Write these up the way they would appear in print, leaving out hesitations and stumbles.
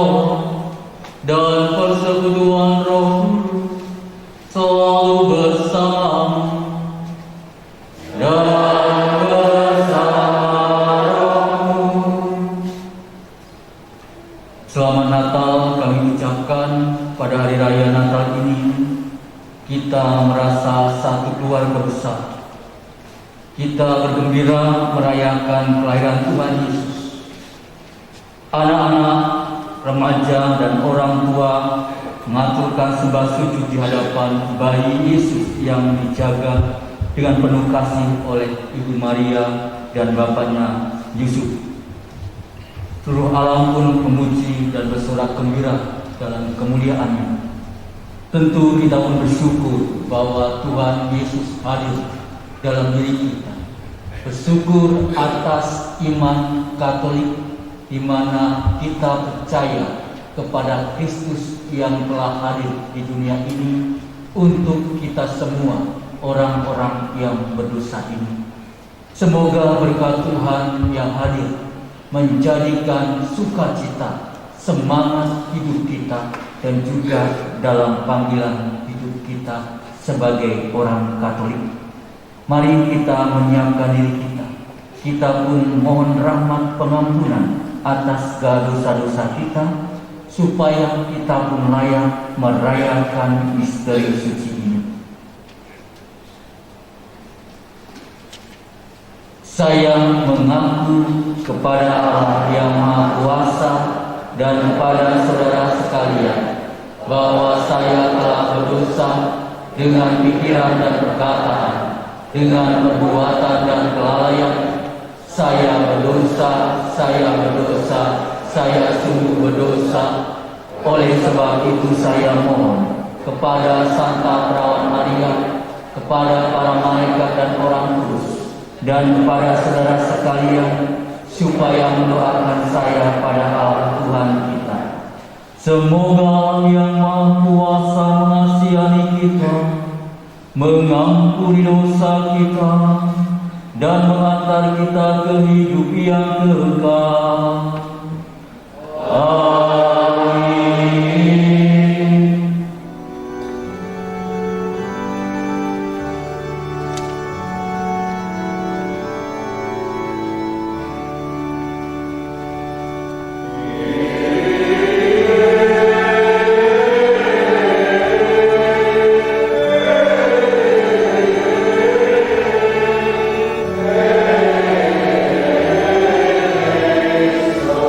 Allah dan persekutuan Roh selalu bersamamu dan bersama rohmu. Selamat Natal kami ucapkan pada hari raya Natal ini. Kita merasa satu keluarga besar. Kita bergembira merayakan kelahiran Tuhan Yesus. Anak-anak, remaja, dan orang tua mengaturkan sembah sujud di hadapan bayi Yesus yang dijaga dengan penuh kasih oleh Ibu Maria dan bapaknya Yusuf. Seluruh alam pun memuji dan bersorak gembira dalam kemuliaannya. Tentu kita pun bersyukur bahwa Tuhan Yesus hadir dalam diri kita. Bersyukur atas iman Katolik di mana kita percaya kepada Kristus yang telah hadir di dunia ini untuk kita semua orang-orang yang berdosa ini. Semoga berkat Tuhan yang hadir menjadikan sukacita, semangat hidup kita, dan juga dalam panggilan hidup kita sebagai orang Katolik. Mari kita menyiapkan diri kita. Kita pun mohon rahmat pengampunan atas dosa-dosa kita, supaya kita pun layak merayakan misteri suci ini. Saya mengaku kepada Allah yang Maha Kuasa dan kepada saudara sekalian bahwa saya telah berdosa dengan pikiran dan perkataan, dengan perbuatan dan kelalaian. Saya berdosa, saya sungguh berdosa. Oleh sebab itu saya mohon kepada Santa Perawan Maria, kepada para malaikat dan orang kudus, dan kepada saudara sekalian, supaya mendoakan saya pada Allah Tuhan kita. Semoga Yang Maha Kuasa mengasihani kita, mengampuni dosa kita, dan mengantar kita ke hidup yang kekal. Amin. So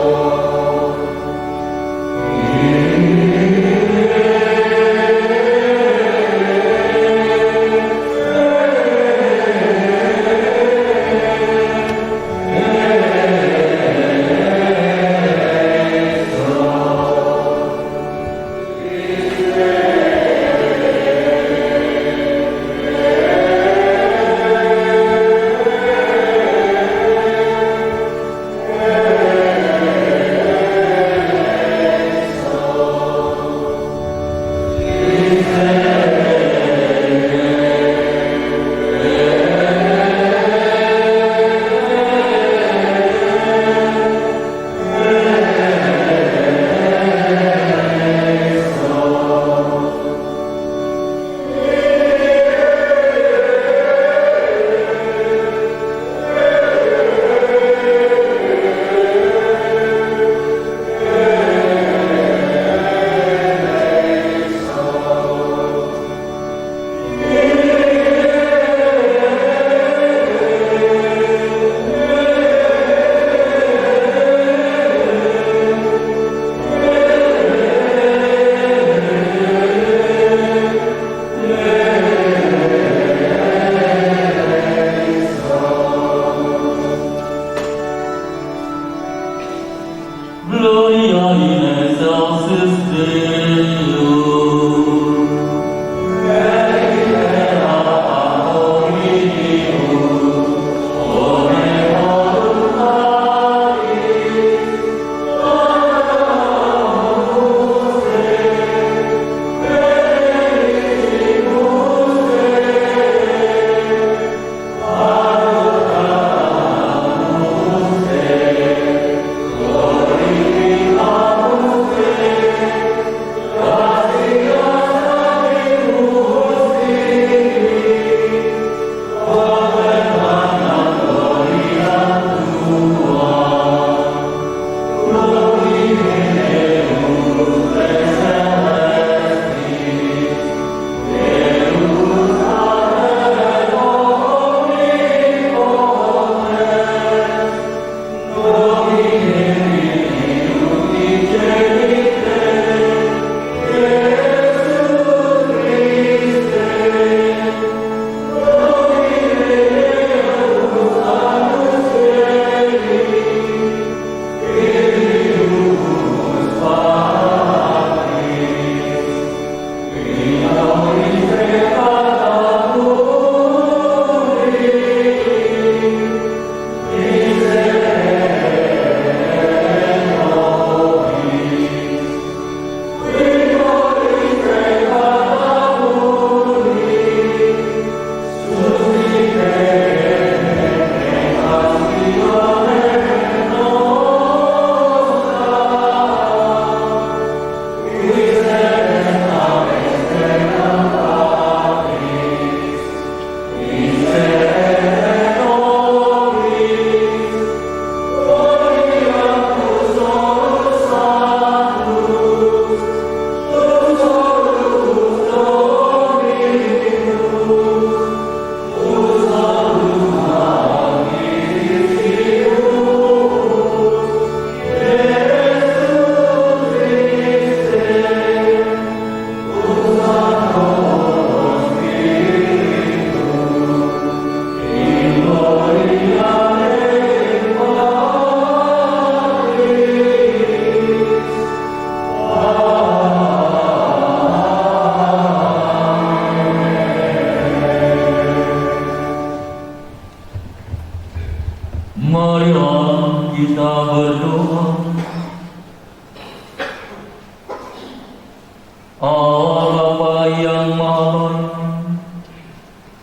Allah Bapa yang Maha Baik,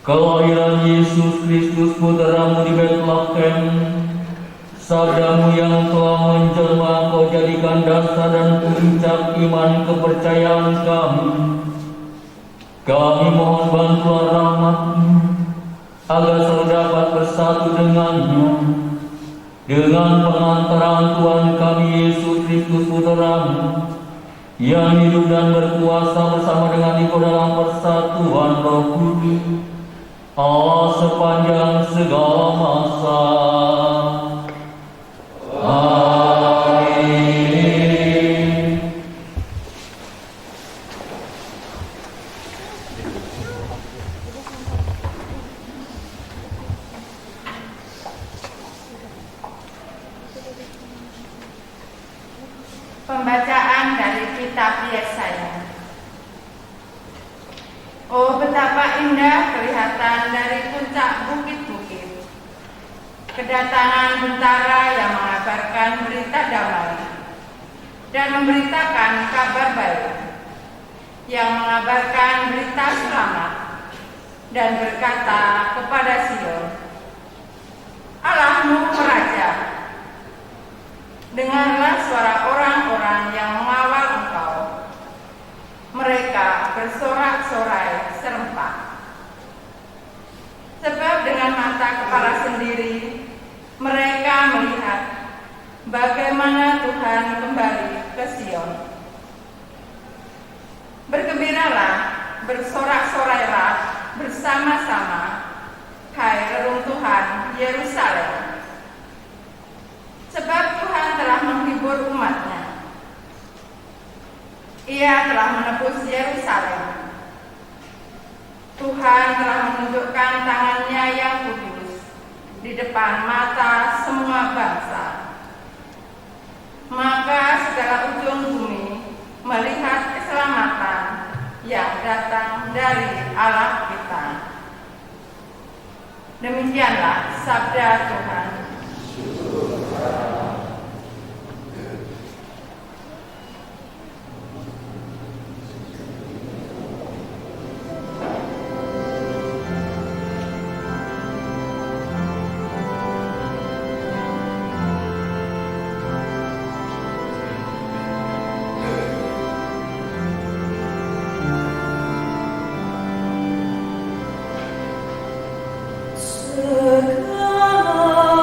kelahiran Yesus Kristus Putramu di Betlehem, sabdamu yang telah menjelma Kau jadikan dasar dan puncak iman kepercayaan kami. Kami mohon bantuan rahmat-Mu agar selalu dapat bersatu dengannya dengan pengantaran Tuhan kami Yesus Kristus Putra-Mu yang hidup dan berkuasa bersama dengan Engkau dalam persatuan Roh Kudus Allah sepanjang segala masa. Amin. Pembacaan dari kitab Yesaya. Oh, betapa indah kelihatan dari puncak bukit-bukit kedatangan bentara yang mengabarkan berita damai dan memberitakan kabar baik, yang mengabarkan berita selamat dan berkata kepada Sion, Allahmu meraja. Dengarlah suara orang-orang yang mengawal Engkau. Mereka bersorak-sorai serempak. Sebab dengan mata kepala sendiri mereka melihat bagaimana Tuhan kembali ke Sion. Bergembiralah, bersorak-sorailah bersama-sama, hai reruntuhan Yerusalem. Sebab Tuhan telah menghibur umat-Nya. Ia telah menebus Yerusalem. Tuhan telah menunjukkan tangan-Nya yang kudus di depan mata semua bangsa. Maka segala ujung bumi melihat keselamatan yang datang dari Allah kita. Demikianlah sabda Tuhan. Segala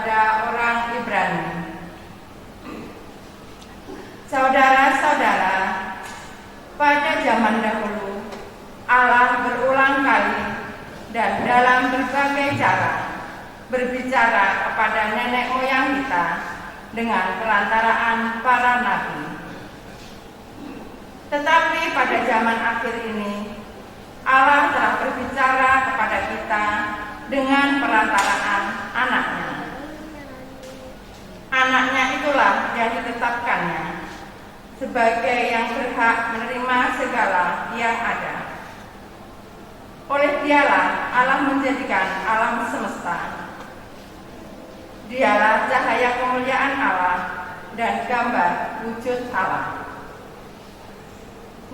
kepada orang Ibrani. Saudara-saudara, pada zaman dahulu Allah berulang kali dan dalam berbagai cara berbicara kepada nenek moyang kita dengan perantaraan para nabi. Tetapi pada zaman akhir ini Allah telah berbicara kepada kita dengan perantaraan anaknya. Anaknya itulah yang ditetapkannya sebagai yang berhak menerima segala yang ada. Oleh dialah Allah menjadikan alam semesta. Dialah cahaya kemuliaan Allah dan gambar wujud Allah.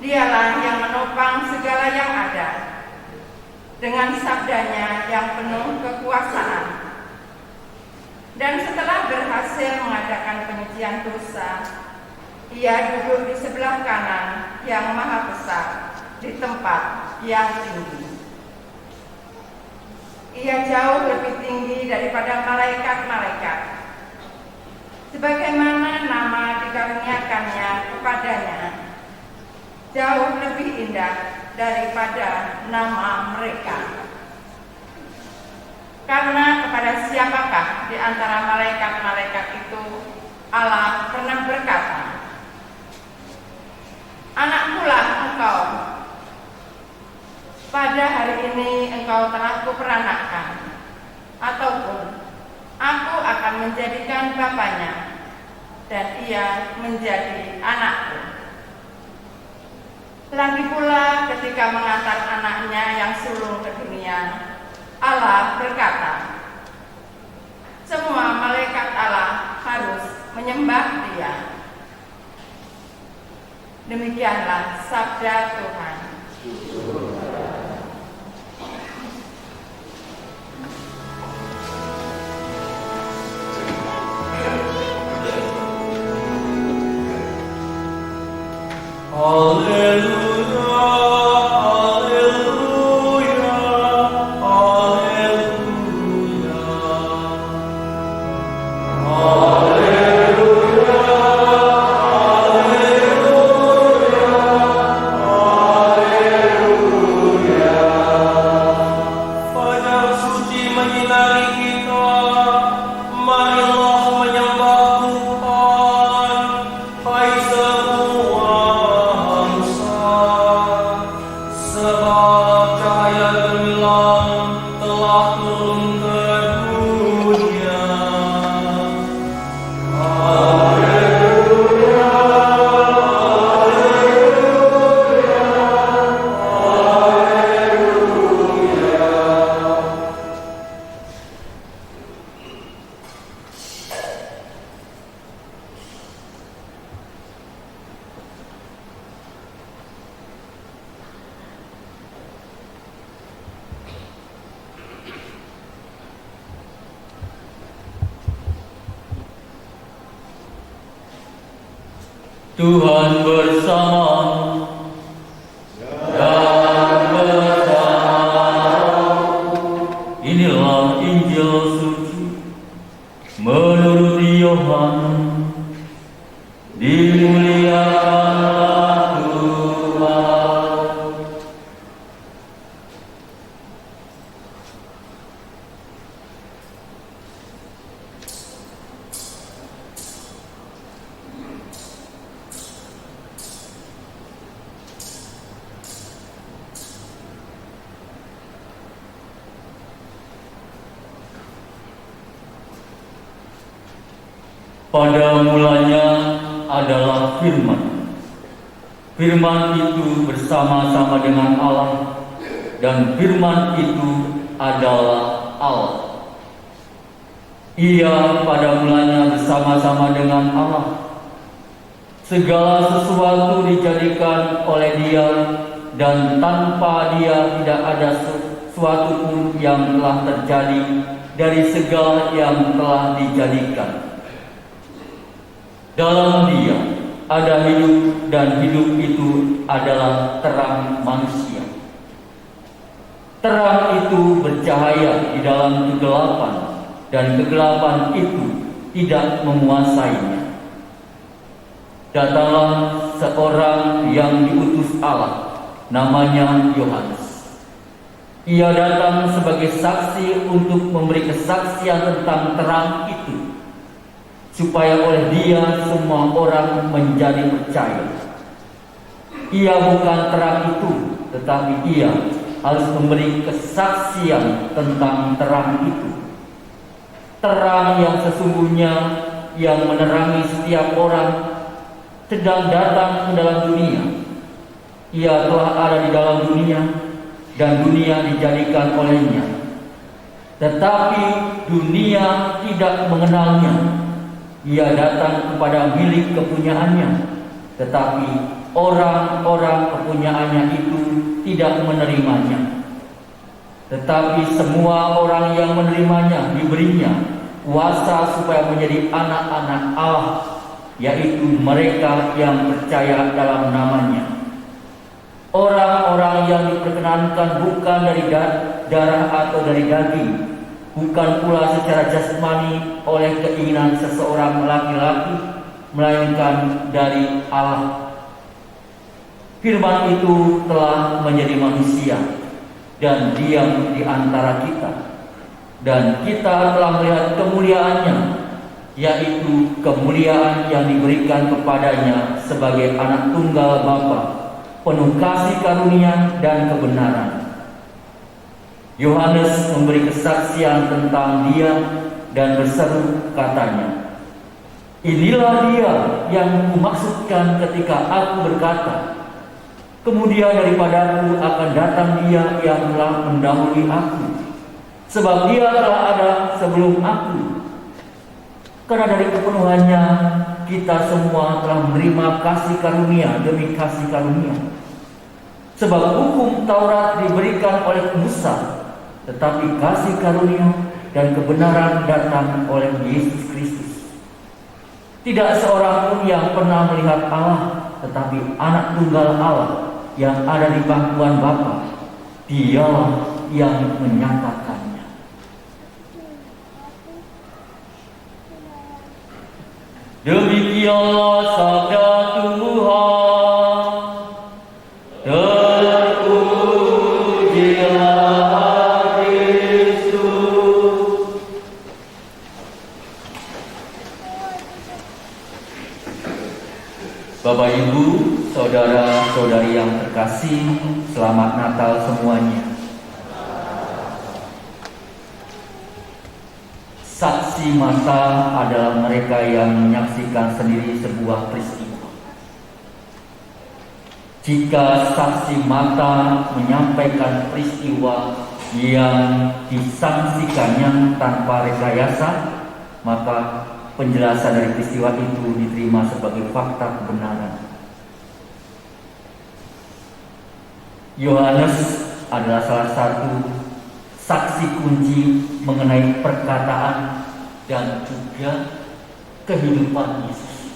Dialah yang menopang segala yang ada dengan sabdanya yang penuh kekuasaan. Dan setelah berhasil mengadakan penyucian dosa, Ia duduk di sebelah kanan yang maha besar di tempat yang tinggi. Ia jauh lebih tinggi daripada malaikat-malaikat. Sebagaimana nama dikaruniakannya kepadanya, jauh lebih indah daripada nama mereka. Karena kepada siapakah di antara malaikat-malaikat itu Allah pernah berkata, "Anakkulah engkau, pada hari ini engkau telah kuperanakkan," ataupun "Aku akan menjadikan bapaknya dan ia menjadi anakku." Lagi pula ketika mengantar anaknya yang sulung ke dunia, Allah berkata, "Semua malaikat Allah harus menyembah Dia." Demikianlah sabda Tuhan. Haleluya, haleluya, haleluya. Haleluya, haleluya, haleluya. Fajar suci menyinari kita, marilah menyembah Tuhan. Hai semua bangsa, sebab cahaya gemilang telah turun ke dunia. Haleluya, haleluya, haleluya. Tuhan bersama dan bersama. Inilah Injil suci menurut Yohanes. Dimuliakanlah Tuhan. Pada mulanya adalah firman. Firman itu bersama-sama dengan Allah, dan firman itu adalah Allah. Ia pada mulanya bersama-sama dengan Allah. Segala sesuatu dijadikan oleh Dia, dan tanpa Dia tidak ada sesuatu pun yang telah terjadi dari segala yang telah dijadikan. Dalam Dia ada hidup, dan hidup itu adalah terang manusia. Terang itu bercahaya di dalam kegelapan, dan kegelapan itu tidak menguasainya. Datanglah seorang yang diutus Allah, namanya Yohanes. Ia datang sebagai saksi untuk memberi kesaksian tentang terang itu, supaya oleh dia semua orang menjadi percaya. Ia bukan terang itu, tetapi ia harus memberi kesaksian tentang terang itu. Terang yang sesungguhnya yang menerangi setiap orang sedang datang ke dalam dunia. Ia telah ada di dalam dunia dan dunia dijadikan olehnya, tetapi dunia tidak mengenalnya. Ia datang kepada milik kepunyaannya, tetapi orang-orang kepunyaannya itu tidak menerimanya. Tetapi semua orang yang menerimanya diberinya kuasa supaya menjadi anak-anak Allah, yaitu mereka yang percaya dalam namanya. Orang-orang yang diperkenankan bukan dari darah atau dari daging, bukan pula secara jasmani oleh keinginan seseorang laki-laki, melainkan dari Allah. Firman itu telah menjadi manusia dan diam di antara kita, dan kita telah melihat kemuliaannya, yaitu kemuliaan yang diberikan kepadanya sebagai anak tunggal Bapa, penuh kasih karunia dan kebenaran. Yohanes memberi kesaksian tentang dia dan berseru katanya, "Inilah dia yang kumaksudkan ketika aku berkata, kemudian daripadaku akan datang dia yang telah mendahului aku, sebab dia telah ada sebelum aku." Karena dari kepenuhannya kita semua telah menerima kasih karunia demi kasih karunia. Sebab hukum Taurat diberikan oleh Musa, tetapi kasih karunia dan kebenaran datang oleh Yesus Kristus. Tidak seorang pun yang pernah melihat Allah, tetapi anak tunggal Allah yang ada di pangkuan Bapa, dialah yang menyatakannya. Demikianlah sabda Tuhan. Terpujilah Kristus. Bapak Ibu, saudara-saudari yang terkasih, selamat Natal semuanya. Saksi mata adalah mereka yang menyaksikan sendiri sebuah peristiwa. Jika saksi mata menyampaikan peristiwa yang disangsikannya tanpa rekayasa, maka penjelasan dari peristiwa itu diterima sebagai fakta kebenaran. Yohanes adalah salah satu saksi kunci mengenai perkataan dan juga kehidupan Yesus.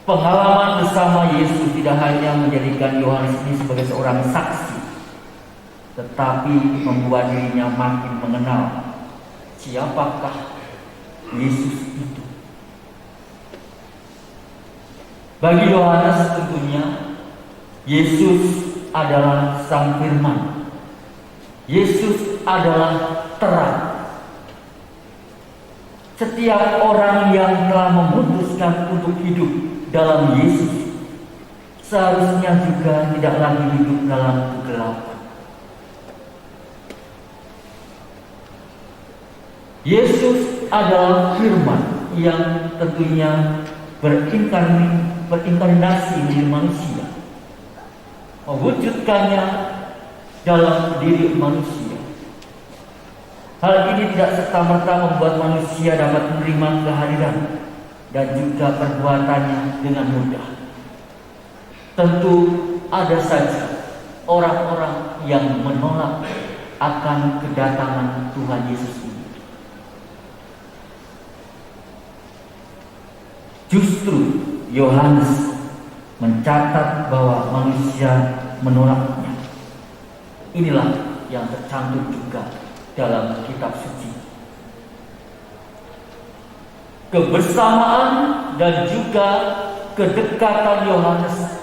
Pengalaman bersama Yesus tidak hanya menjadikan Yohanes ini sebagai seorang saksi, tetapi membuat dirinya makin mengenal siapakah Yesus itu. Bagi Yohanes tentunya Yesus adalah Sang Firman. Yesus adalah terang. Setiap orang yang telah memutuskan untuk hidup dalam Yesus seharusnya juga tidak lagi hidup dalam kegelapan. Yesus adalah Firman yang tentunya berinkarnasi menjadi manusia, mewujudkannya dalam diri manusia. Hal ini tidak serta-merta membuat manusia dapat menerima kehadiran dan juga perbuatannya dengan mudah. Tentu ada saja orang-orang yang menolak akan kedatangan Tuhan Yesus ini. Justru Yohanes mencatat bahwa manusia menolaknya. Inilah yang tercantum juga dalam kitab suci. Kebersamaan dan juga kedekatan Yohanes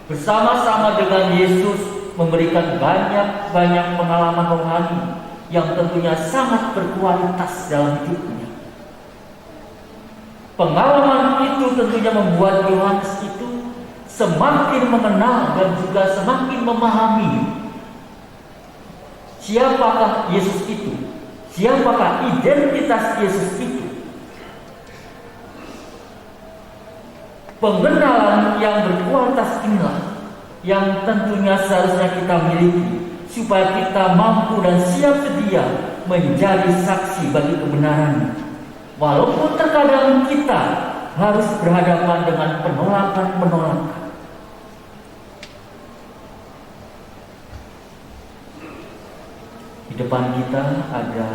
bersama-sama dengan Yesus memberikan banyak pengalaman rohani yang tentunya sangat berkualitas dalam hidupnya. Pengalaman itu tentunya membuat Yohanes itu semakin mengenal dan juga semakin memahami siapakah Yesus itu, siapakah identitas Yesus itu. Pengenalan yang berkualitas inilah yang tentunya seharusnya kita miliki supaya kita mampu dan siap sedia menjadi saksi bagi kebenaran. Walaupun terkadang kita harus berhadapan dengan penolakan-penolakan. Di depan kita ada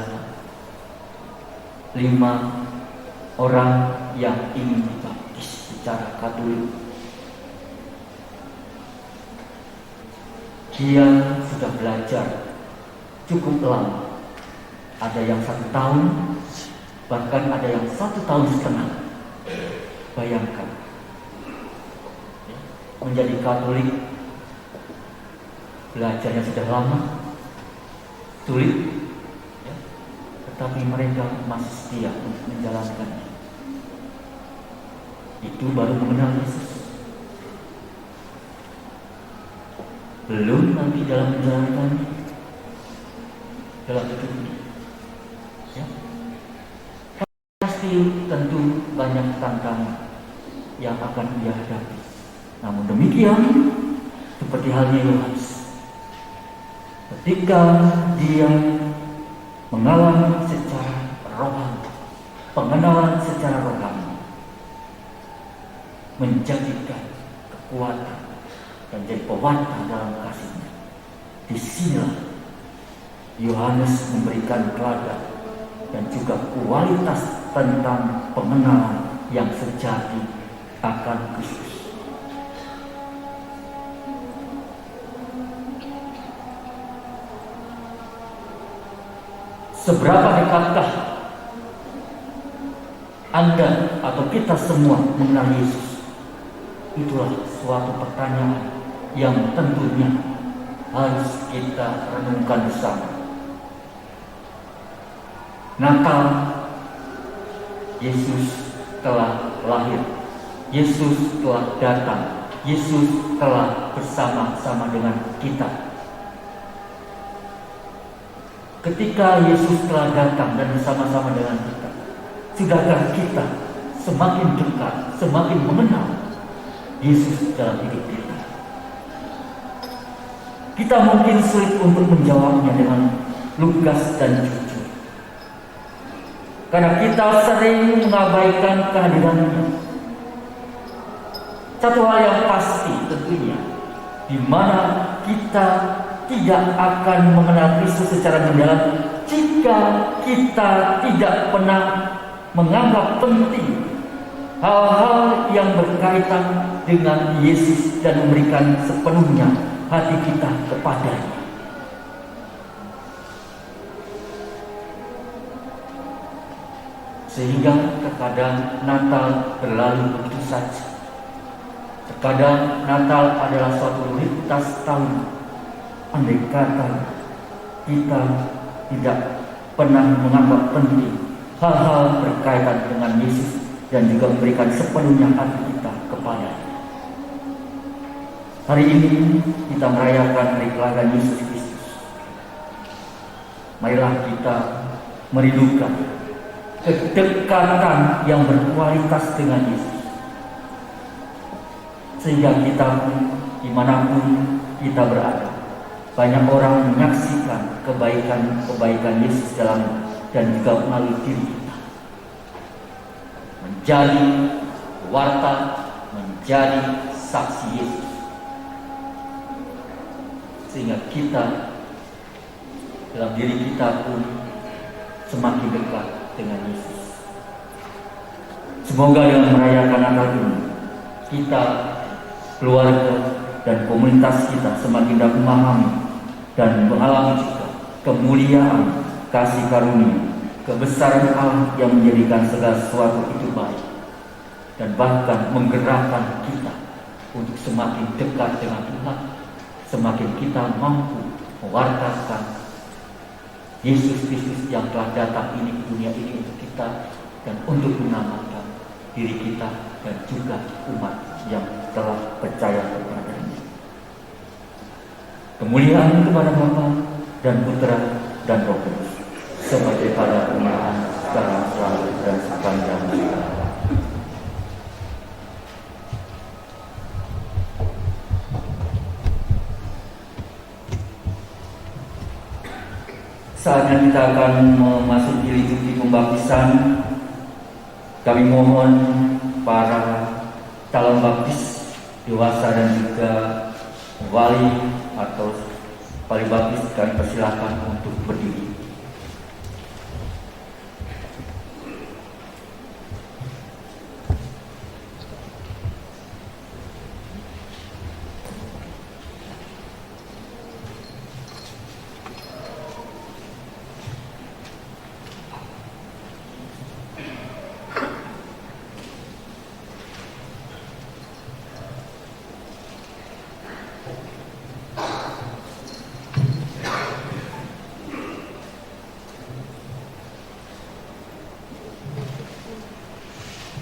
5 orang yang ingin dibaptis secara Katolik. Dia sudah belajar cukup lama. Ada yang 1 tahun, bahkan ada yang 1,5 tahun. Bayangkan, menjadi Katolik, belajarnya sudah lama, sulit, tetapi mereka masih setia untuk menjalankannya. Itu baru mengenal Yesus. Belum nanti dalam menjalankannya, dalam hidupnya. Pasti tentu banyak tantangan yang akan ia hadapi. Namun demikian, seperti halnya Yohanes, ketika dia mengalami secara rohani, pengenalan secara rohani, menjadikan kekuatan dan jadi pewarta dalam kasihnya. Disinilah Yohanes memberikan teladan dan juga kualitas tentang pengenalan yang sejati akan Kristus. Seberapa dekatkah Anda atau kita semua mengenal Yesus? Itulah suatu pertanyaan yang tentunya harus kita renungkan bersama. Natal, Yesus telah lahir, Yesus telah datang, Yesus telah bersama-sama dengan kita. Ketika Yesus telah datang dan bersama-sama dengan kita, sudahkah kita semakin dekat, semakin mengenal Yesus dalam hidup kita? Kita mungkin sulit untuk menjawabnya dengan lugas dan jujur, karena kita sering mengabaikan kehadirannya. Satu hal yang pasti tentunya, di mana kita tidak akan mengenal Kristus secara mendalam jika kita tidak pernah menganggap penting hal-hal yang berkaitan dengan Yesus dan memberikan sepenuhnya hati kita kepadanya. Sehingga terkadang Natal berlalu begitu saja. Terkadang Natal adalah suatu rutinitas tahun. Andai kata kita tidak pernah menganggap penting hal-hal berkaitan dengan Yesus dan juga memberikan sepenuhnya hati kita kepadanya. Hari ini kita merayakan hari kelahiran Yesus Kristus. Marilah kita merindukan kedekatan yang berkualitas dengan Yesus, sehingga kita pun dimanapun kita berada, banyak orang menyaksikan kebaikan Yesus dalam dan juga melalui diri kita, menjadi warta, menjadi saksi Yesus, sehingga kita dalam diri kita pun semakin dekat dengan Yesus. Semoga dengan merayakan Natal ini, kita, keluarga, dan komunitas kita semakin dapat memahami dan mengalami juga kemuliaan kasih karunia, kebesaran Allah yang menjadikan segala sesuatu itu baik, dan bahkan menggerakkan kita untuk semakin dekat dengan Tuhan, semakin kita mampu mewartakan Yesus Kristus yang telah datang ini ke dunia ini untuk kita dan untuk menyelamatkan diri kita dan juga umat yang telah percaya kepadanya. Kemuliaan kepada Bapa dan Putra dan Roh Kudus, seperti pada permulaan, sekarang, selalu, dan sepanjang masa. Saatnya kita akan memasuki liturgi pembaptisan. Kami mohon para calon baptis dewasa dan juga wali atau wali baptis kami persilakan untuk berdiri.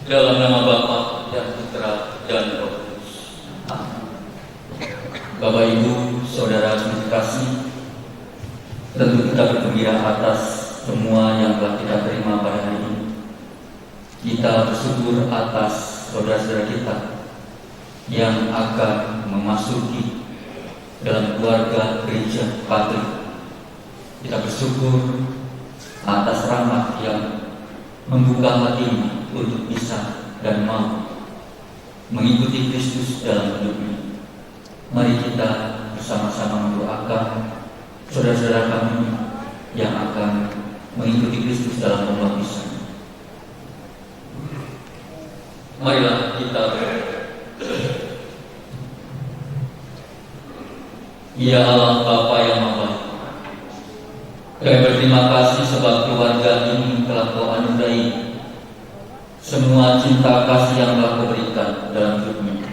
Dalam nama Bapa dan Putra dan Roh Kudus. Amin. Bapak Ibu, Saudara yang terkasih, tentu kita bergembira atas semua yang telah kita terima pada hari ini. Kita bersyukur atas saudara-saudara kita yang akan memasuki dalam keluarga gereja Katolik. Kita bersyukur atas rahmat yang membuka hatinya untuk bisa dan mau mengikuti Kristus dalam hidupnya. Mari kita bersama-sama mendoakan saudara-saudara kami yang akan mengikuti Kristus dalam pembaptisan. Marilah kita Ya Allah Bapa yang Maha Baik, kami berterima kasih sebab keluarga ini telah Kau anugerahi semua cinta kasih yang telah Kau berikan dalam hidupnya.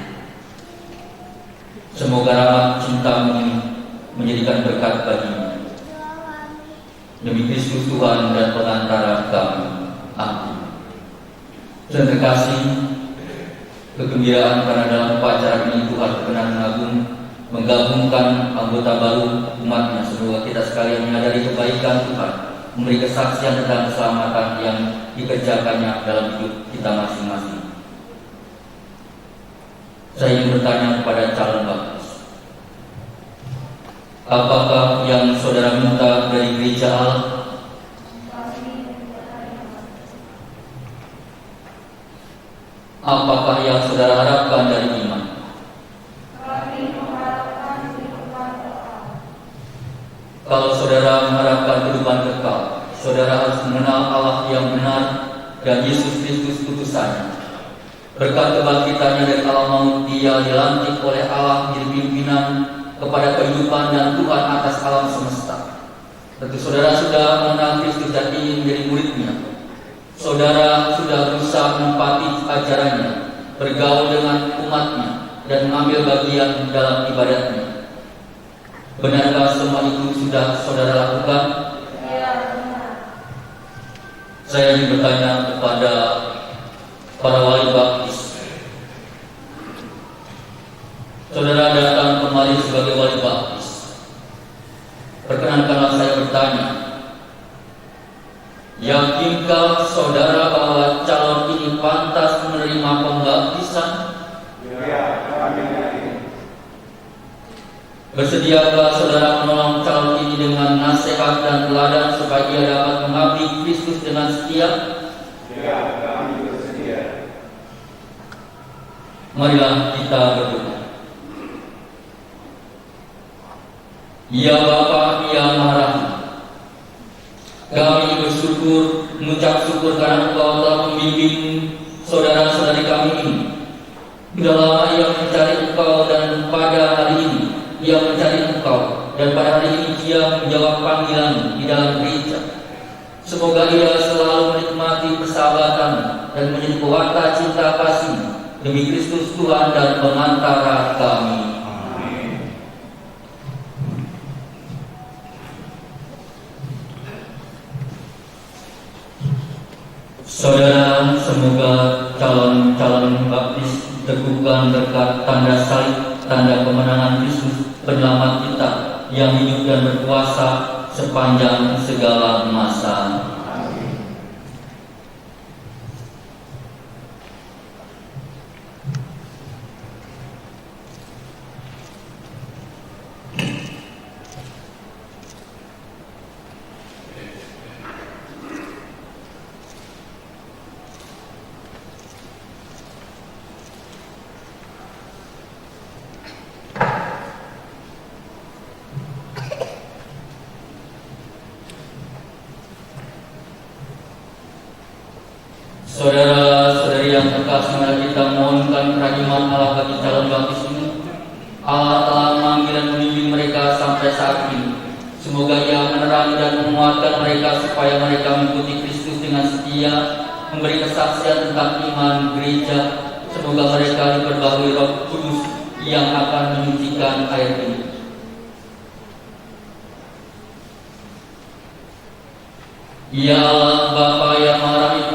Semoga rahmat cinta-Mu ini menjadikan berkat baginya. Demi Kristus Tuhan dan pengantara kami. Amin. Dan terkasih, kegembiraan karena dalam upacara ini Tuhan berkenan mengagung menggabungkan anggota baru umatnya. Semoga kita sekalian menyadari kebaikan Tuhan, memberi kesaksian tentang keselamatan yang dikerjakannya dalam hidup kita masing-masing. Saya ingin bertanya kepada calon baptis, apakah yang saudara minta dari gereja Allah? Apakah yang saudara harapkan dari iman? Kalau saudara mengharapkan kehidupan kekal, saudara harus mengenal Allah yang benar dan Yesus Kristus utusannya. Berkat kebangkitannya dari alam maut, Dia dilantik oleh Allah menjadi pimpinan kepada kehidupan dan Tuhan atas alam semesta. Tentu saudara sudah mengenal Kristus dan ingin menjadi muridnya. Saudara sudah berusaha menempati ajarannya, bergaul dengan umatnya, dan mengambil bagian dalam ibadatnya. Benarkah semua itu sudah saudara lakukan? Ya, benar. Saya ingin bertanya kepada para wali baptis. Saudara datang kemari sebagai wali baptis. Perkenankanlah saya bertanya, yakinkah saudara bahwa calon ini pantas menerima pembaptisan? Ya, kami. Bersediakah saudara menolong calon ini dengan nasihat dan teladan supaya ia dapat mengabdi Kristus dengan setia? Ya, kami bersedia. Marilah kita berdoa. Ya Bapa, Ya Maha Rahman, kami bersyukur, mengucap syukur karena Engkau telah membimbing saudara-saudari kami ini. Sudah lama ia mencari Engkau dan pada hari ini ia mencari Engkau dan pada hari ini Dia menjawab panggilan di dalam gereja. Semoga Ia selalu menikmati persahabatan dan menjadi pewarta cinta kasih demi Kristus Tuhan dan pengantara kami. Saudara, semoga calon-calon baptis teguhkan berkat tanda salib, tanda kemenangan Kristus penyelamat kita yang hidup dan berkuasa sepanjang segala masa. Saudara-saudari yang terkasih, mari kita mohonkan kerahiman Allah bagi calon baptis ini. Allah telah memanggil dan membimbing mereka sampai saat ini. Semoga Ia menerangi dan menguatkan mereka supaya mereka mengikuti Kristus dengan setia, memberi kesaksian tentang iman gereja. Semoga mereka diperbarui Roh Kudus yang akan menyucikan air ini. Ya Allah, Bapa yang Maha Rahim,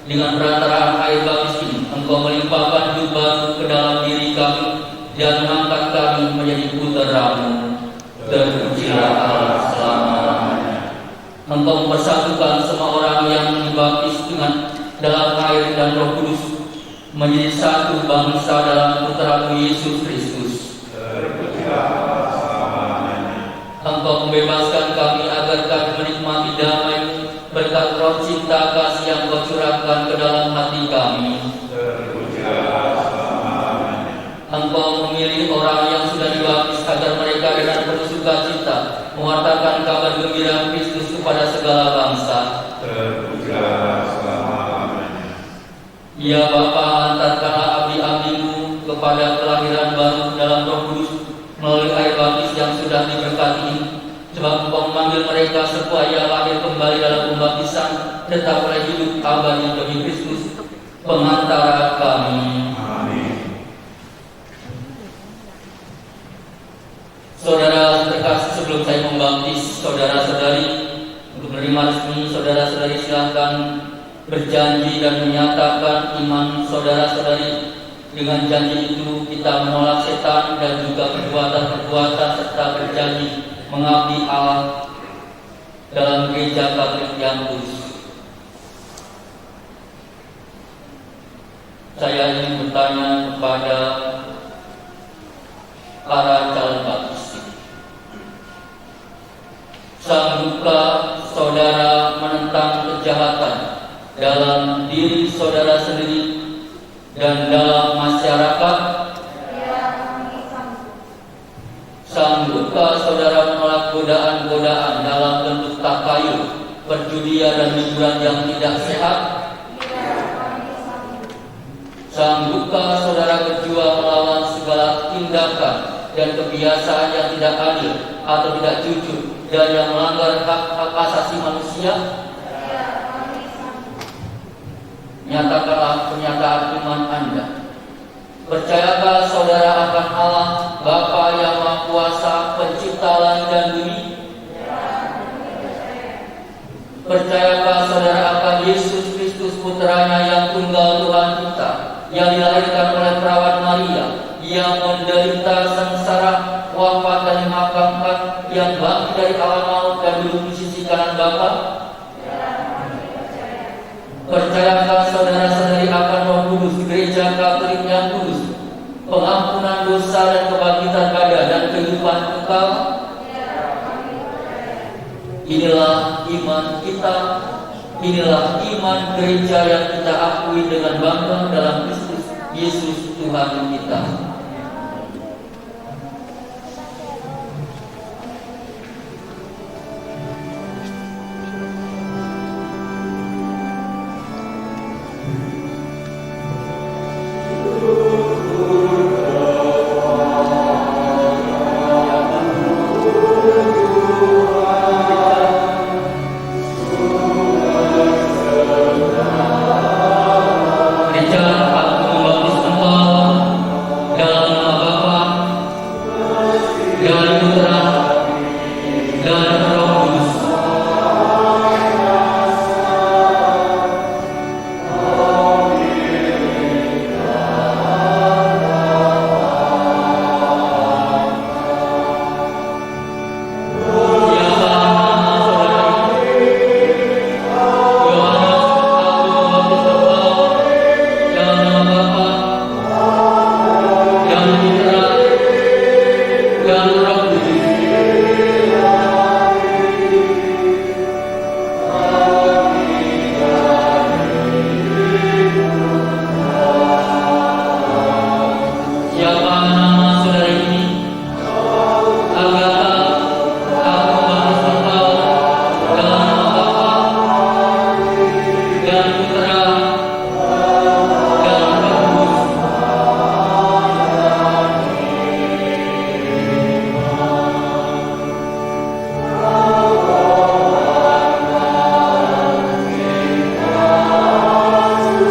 dengan perantaraan air baptis ini, Engkau melimpahkan hidup baru ke dalam diri kami dan mengangkat kami menjadi putra-Mu. Terpujilah Allah selama-lamanya. Engkau mempersatukan semua orang yang dibaptis dengan dalam air dan Roh Kudus menjadi satu bangsa dalam putra-Mu Yesus Kristus. Terpujilah Allah selama-lamanya. Engkau membebaskan kami agar kami menikmati damai berkat roh cinta kasih yang Kau curahkan ke dalam hati kami. Terpujilah selama-lamanya. Engkau memilih orang yang sudah dibaptis agar mereka dengan penuh sukacita mewartakan kabar gembira Kristus kepada segala bangsa. Terpujilah selama-lamanya. Ya Bapa, hantarkanlah abdi-abdi-Mu kepada kelahiran baru dalam Roh Kudus melalui air baptis yang sudah diberkati ini. Sebab Engkau memanggil mereka supaya lahir kembali dalam pembaptisan, tetap oleh hidup abadi demi Kristus, pengantara kami. Amin. Saudara terkasih, sebelum saya membaptis saudara-saudari untuk menerima resmi, saudara-saudari silakan berjanji dan menyatakan iman saudara-saudari. Dengan janji itu kita menolak setan dan juga perbuatan-perbuatan serta berjanji mengabdi Allah dalam gereja Katolik yang kudus. Saya ingin bertanya kepada para calon baptis, sanggupkah saudara menentang kejahatan dalam diri saudara sendiri dan dalam masyarakat? Sanggupkah saudara menolak godaan-godaan dalam bentuk takhayul, perjudian dan hiburan yang tidak sehat? Sanggupkah saudara berjuang melawan segala tindakan dan kebiasaan yang tidak adil atau tidak jujur dan yang melanggar hak asasi manusia? Nyatakanlah pernyataan iman Anda. Percayakah saudara akan Allah, Bapa yang Maha Kuasa, Pencipta langit dan bumi? Percayakah saudara akan Yesus Kristus, Putranya yang tunggal Tuhan kita, yang dilahirkan oleh perawan Maria, yang menderita sengsara, wafat dan dimakamkan, yang bangkit dari alam maut dan duduk di sisi kanan Bapa? Percayakah saudara-saudari akan Roh Kudus, Gereja Katolik yang kudus, pengampunan dosa dan kebangkitan badan dan kehidupan kekal? Inilah iman kita, inilah iman gereja yang kita akui dengan bangga dalam Kristus Yesus Tuhan kita. dan Roh Kudus. Siapa nama saudara ini? Agar aku membaptis engkau dalam nama Bapa dan Putra dan Roh Kudus.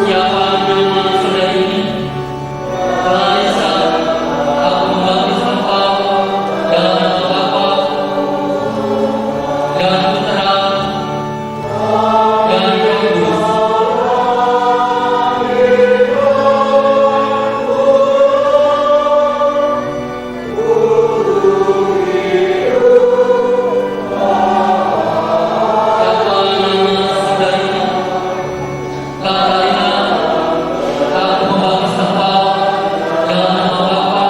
Siapa nama saudara ini? Clarissa, aku membaptis engkau dalam nama Bapa dan Putra dan Roh Kudus. Siapa nama saudara ini? Katarina, aku membaptis engkau dalam nama Bapa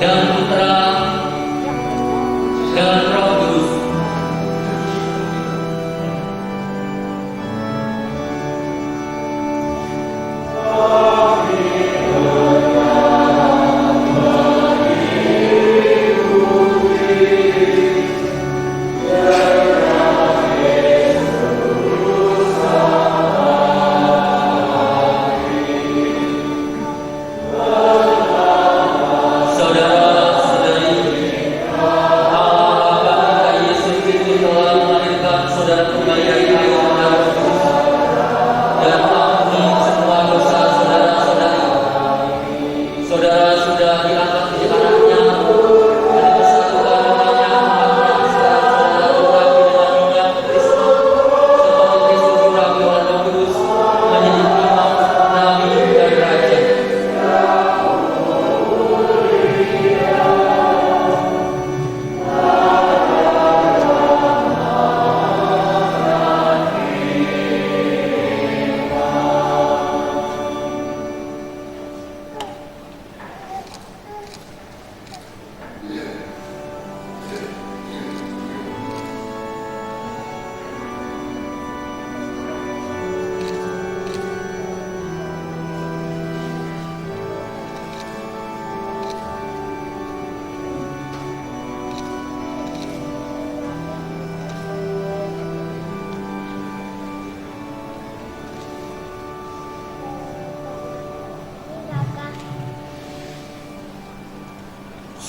dan Putra dan Roh Kudus. Saudara-saudari, Allah Bapa kita Yesus Kristus telah melahirkan saudara kembali dari air dan Roh Kudus dan ampuni semua dosa saudara-saudari. Saudara sudah diangkat menjadi anaknya dan dipersatukan dengannya mengaku saudara-saudara diurapi dengan minyak Kristus seperti Kristus diurapi oleh Roh Kudus menjadi imam, nabi dan raja.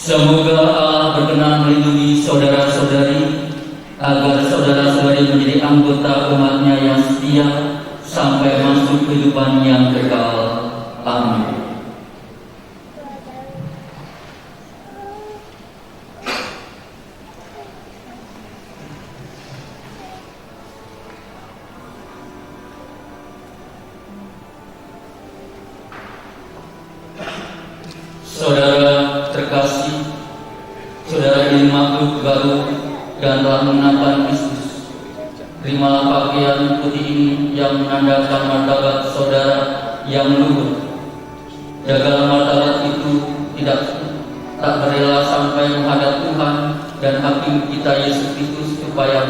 Semoga Allah berkenan melindungi saudara-saudari agar saudara-saudari menjadi anggota umat-Nya yang setia sampai masuk kehidupan yang kekal. Amin. Saudara terkasih, saudara ini makhluk baru dan telah mengenakan Kristus. Terimalah pakaian putih ini yang menandakan martabat saudara yang luhur. Jagalah martabat itu tak berela sampai menghadap Tuhan dan Hakim kita Yesus Kristus supaya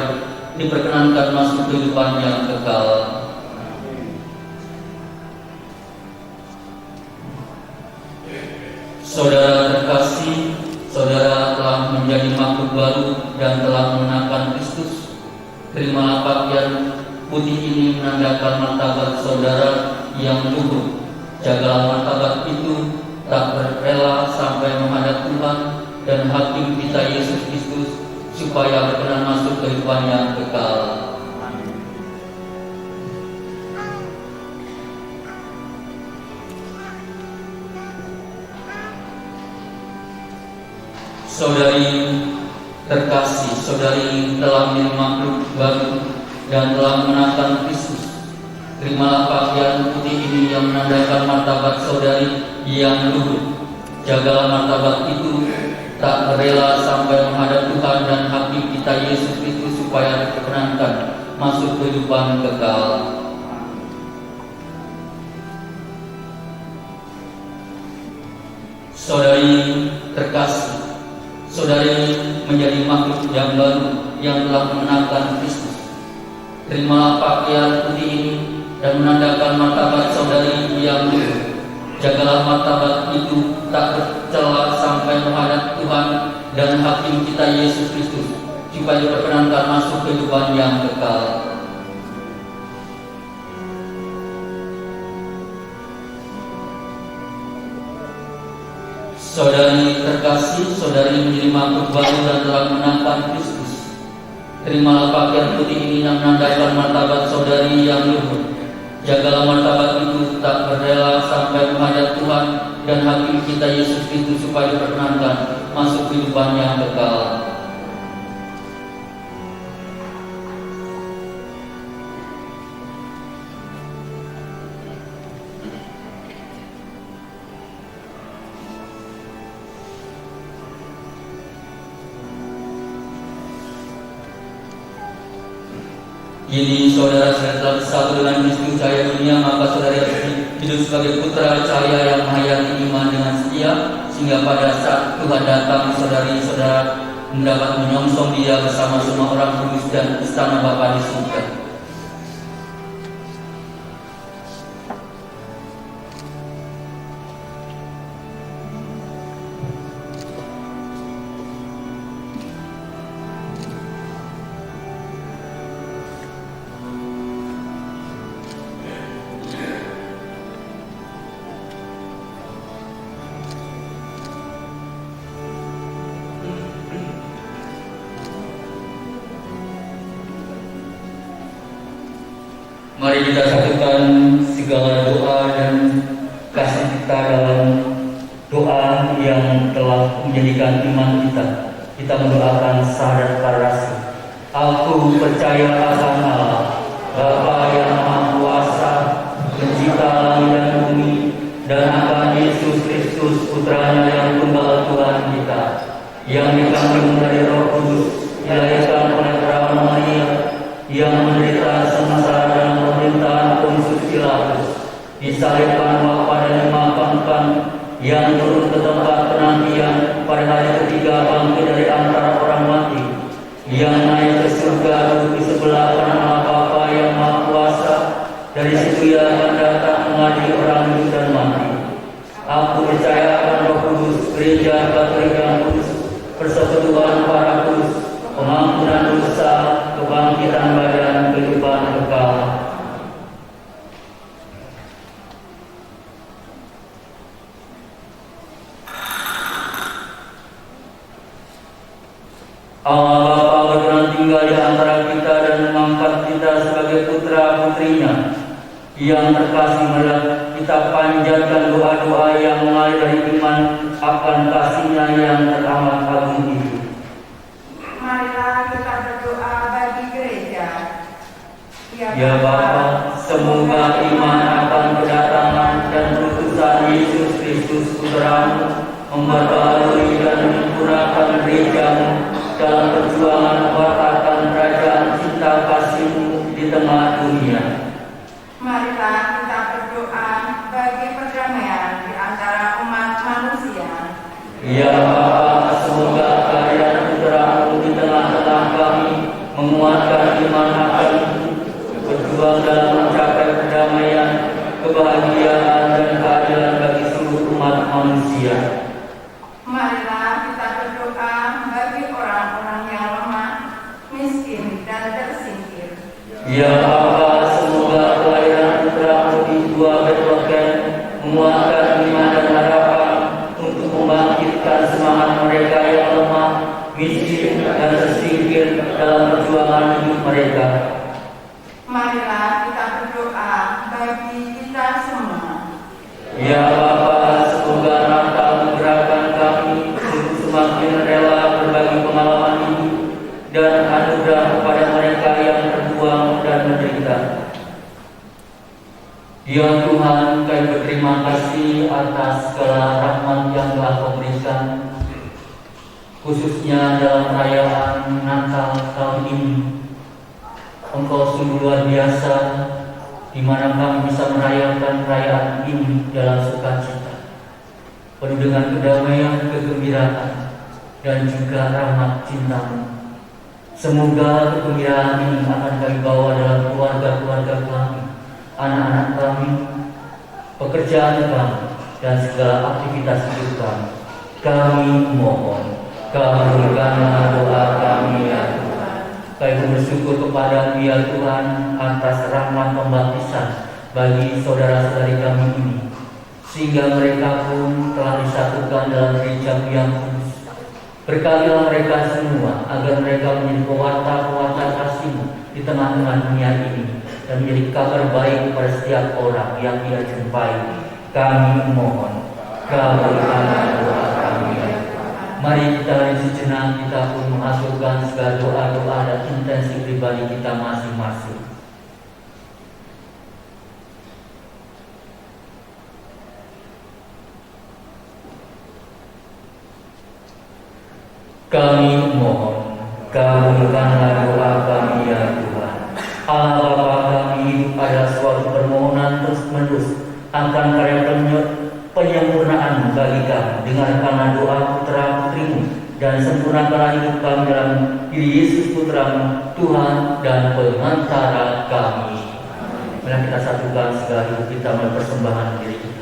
diperkenankan masuk kehidupan yang kekal. Saudara terkasih, saudara telah menjadi makhluk baru dan telah mengenakan Kristus. Terimalah pakaian putih ini menandakan martabat saudara yang luhur. Jagalah martabat itu tak berrela sampai menghadap Tuhan dan Hakim kita Yesus Kristus supaya berkenan masuk kehidupan yang kekal. Saudari terkasih, saudari telah menjadi makhluk baru dan telah mengenakan Kristus. Terimalah pakaian putih ini yang menandakan martabat saudari yang luhur. Jagalah martabat itu tak berela sampai menghadap Tuhan dan Hakim kita Yesus Kristus supaya diperkenankan masuk kehidupan kekal. Saudari terkasih, saudari menjadi makhluk yang baru yang telah mengenalkan Kristus. Terimalah pakaian putih ini dan menandakan martabat saudari yang luhur. Jagalah martabat itu tak tercela sampai menghadap Tuhan dan Hakim kita Yesus Kristus, supaya diperkenankan masuk kehidupan yang kekal. Saudari terkasih, saudari menjadi makhluk baru dan telah menangkan Kristus. Terimalah pakaian putih ini yang menandakan martabat saudari yang luhur. Jagalah martabat itu tak berdela sampai menghadap Tuhan dan Hakim kita Yesus Kristus, supaya diperkenankan masuk kehidupan yang kekal. Ini saudara telah bersatu dengan Kristus cahaya dunia, maka saudara hidup sebagai putra cahaya yang menghayati iman dengan setia, sehingga pada saat Tuhan datang, saudari-saudara mendapat menyongsong Dia bersama semua orang kudus dan istana Bapa di surga. Mari kita satukan segala doa dan kasih kita dalam doa yang telah menjadikan iman kita. Kita mendoakan syahadat para rasul. Aku percaya akan Allah, Bapa yang Maha Kuasa, Pencipta langit dan bumi, dan akan Yesus Kristus, Putranya yang tunggal Tuhan kita, yang dikandung dari Roh Kudus, dilahirkan oleh perawan Maria, yang menderita sengsara dalam pemerintahan Pontius Pilatus, disalibkan dan dimakamkan, yang turun ke tempat penantian, pada hari ketiga bangkit dari antara orang mati, yang naik ke surga duduk di sebelah kanan Allah Bapa yang Maha Kuasa. Dari situ Ia akan datang mengadili orang hidup dan mati. Aku percaya akan Roh Kudus, Gereja Katolik yang kudus, persekutuan para kudus, pengampunan dosa, kebangkitan badan, kehidupan kekal. Allah Bapa berkenan tinggal di antara kita dan mengangkat kita sebagai putra-putrinya yang terkasih. Marilah kita panjatkan doa-doa yang mengalir dari iman akan kasih-Nya yang teramat agung itu. Marilah kita berdoa bagi gereja. Ya Bapa, semoga iman akan kedatangan dan perutusan Yesus Kristus Putra-Mu memperbarui dan menyempurnakan gereja-Mu dalam perjuangan mewartakan kerajaan cinta kasih-Mu di tengah dunia. Marilah kita berdoa bagi perdamaian di antara umat manusia. Ya Bapa, semoga karya Putra-Mu di tengah-tengah kami menguatkan iman akan berjuang dalam mencapai perdamaian, kebahagiaan dan keadilan bagi seluruh umat manusia. Marilah kita berdoa bagi orang-orang yang lemah, miskin dan tersingkir. Ya Bapa, semoga kelahiran Putra-Mu di gua Betlehem menguatkan iman dan harapan untuk membangkitkan semangat mereka yang lemah, miskin dan tersingkir dalam perjuangan hidup mereka. Marilah kita berdoa bagi kita semua. Ya Bapa, semoga Natal menggerakkan kami untuk semakin rela berbagi pengalaman hidup dan anugerah kepada mereka yang berjuang dan menderita. Ya Tuhan, kami berterima kasih atas segala rahmat yang telah Kau berikan, khususnya dalam perayaan Natal tahun ini. Engkau sungguh luar biasa, di mana kami bisa merayakan perayaan ini dalam sukacita. penuh dengan kedamaian, kegembiraan, dan juga rahmat cinta-Mu. Semoga kegembiraan ini akan kami bawa dalam keluarga-keluarga kami, anak-anak kami, pekerjaan kami, dan segala aktivitas hidup kami. Kami mohon, kabulkanlah doa kami ya Tuhan. Kami bersyukur kepada-Mu ya Tuhan atas rahmat pembaptisan bagi saudara-saudari kami ini, sehingga mereka pun telah disatukan dalam gereja yang kudus. Berkatilah mereka semua agar mereka menjadi pewarta-pewarta kasih-Mu di tengah-tengah dunia ini dan menjadi kabar baik kepada setiap orang yang ia jumpai. Kami mohon, kabulkanlah doa kami ya Tuhan. Mari kita sejenak kita pun menghasilkan segala doa-doa dan intensi pribadi kita masing-masing. Kami mohon, kabulkanlah doa kami ya Tuhan. Allah Bapa kami hidup pada suatu permohonan terus-menerus akan karya penyempurnaan bagi kami. Dengarkanlah doa putra-putri-Mu dan sempurnakanlah hidup kami dalam diri Yesus Putra-Mu, Tuhan dan pengantara kami. Mari kita satukan segala hidup kita melalui persembahan diri kita.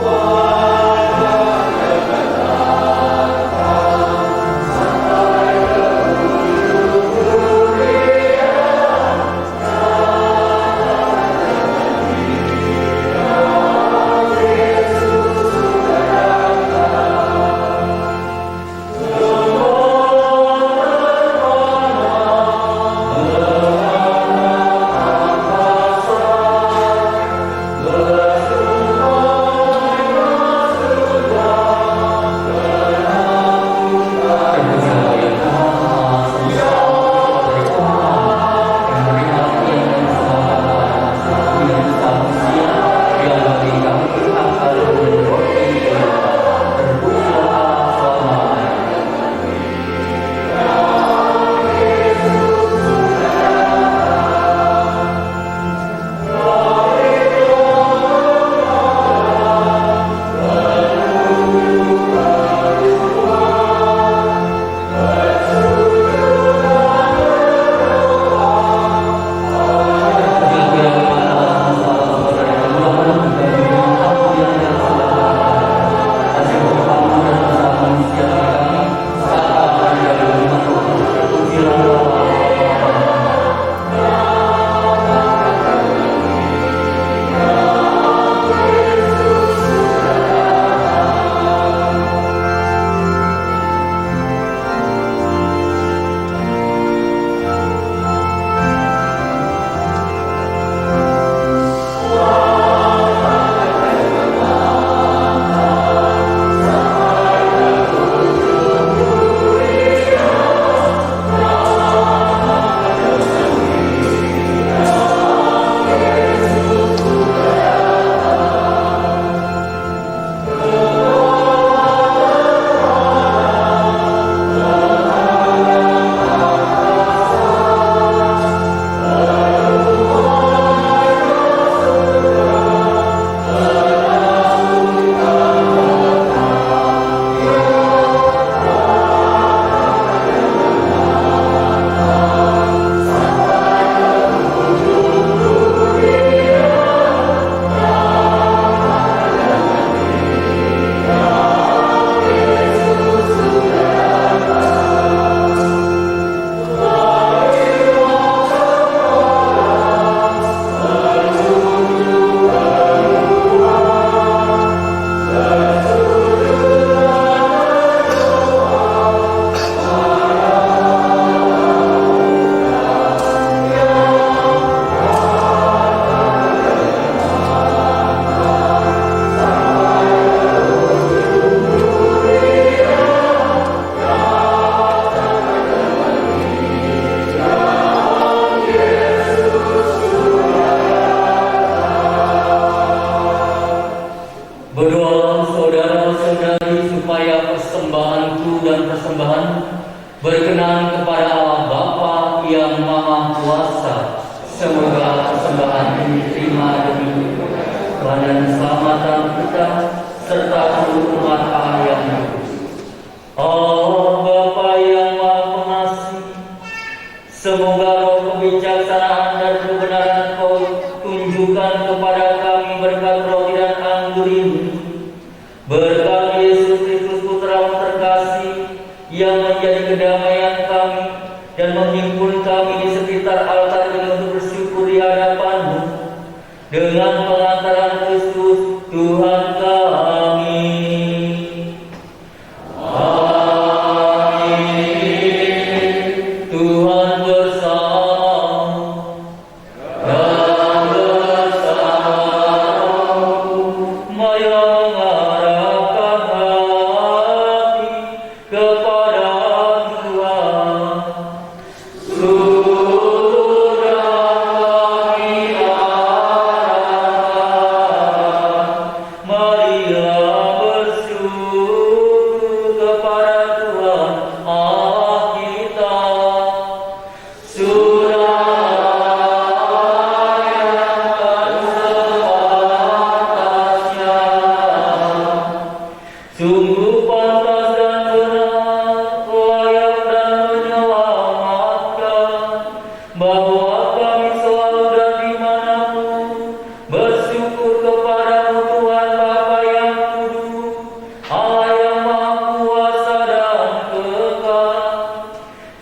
Amin. persembahanku dan persembahan berkenan kepada Allah Bapa yang Maha Kuasa. Semoga persembahan ini diterima demi Tuhan dan keselamatan kita serta seluruh umat Allah yang kudus. Allah Bapa yang Maha Pengasih, semoga roh kebijaksanaan dan kebenaran Kau tunjukkan kepada kami berkat roti dan anggur ini, berkat Yesus Kristus Putra terkasih yang menjadi kedamaian kami dan menghimpun kami di sekitar altar ini untuk bersyukur di hadapan-Mu dengan pengantaran Kristus Tuhan kami. Tuhan bersama dan bersamamu, mengarahkan hati kepada Tuhan. Sudah kami arahkan, marilah bersyukur kepada Tuhan Allah kita. Sungguh pantas dan benar, layak dan menyelamatkan, bahwa kami selalu dan dimanapun bersyukur kepada-Mu Tuhan Bapa yang kudus, Allah yang Maha Kuasa dan kekal.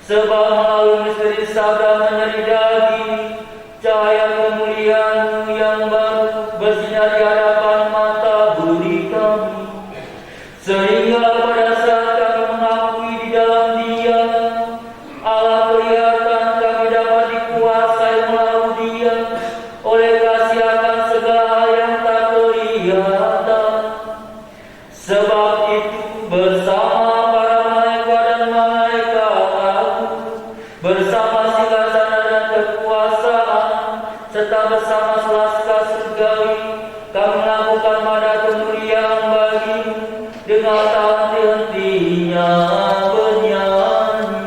Sebab melalui misteri sabda menjadi daging, cahaya kemuliaan-Mu yang baru bersinar di hadapan mata budi kami, sehingga pada saat kami mengakui di dalam Dia, Allah kelihatan, kami dapat dikuasai melalui Dia oleh kasih akan segala hal yang tak kelihatan. Sebab itu bersama para malaikat dan malaikat agung, bersama singgasana dan kekuasaan, serta bersama selasa surgawi, kami melakukan mada kemuliaan bagi-Mu dengan tak henti-hentinya bernyanyi.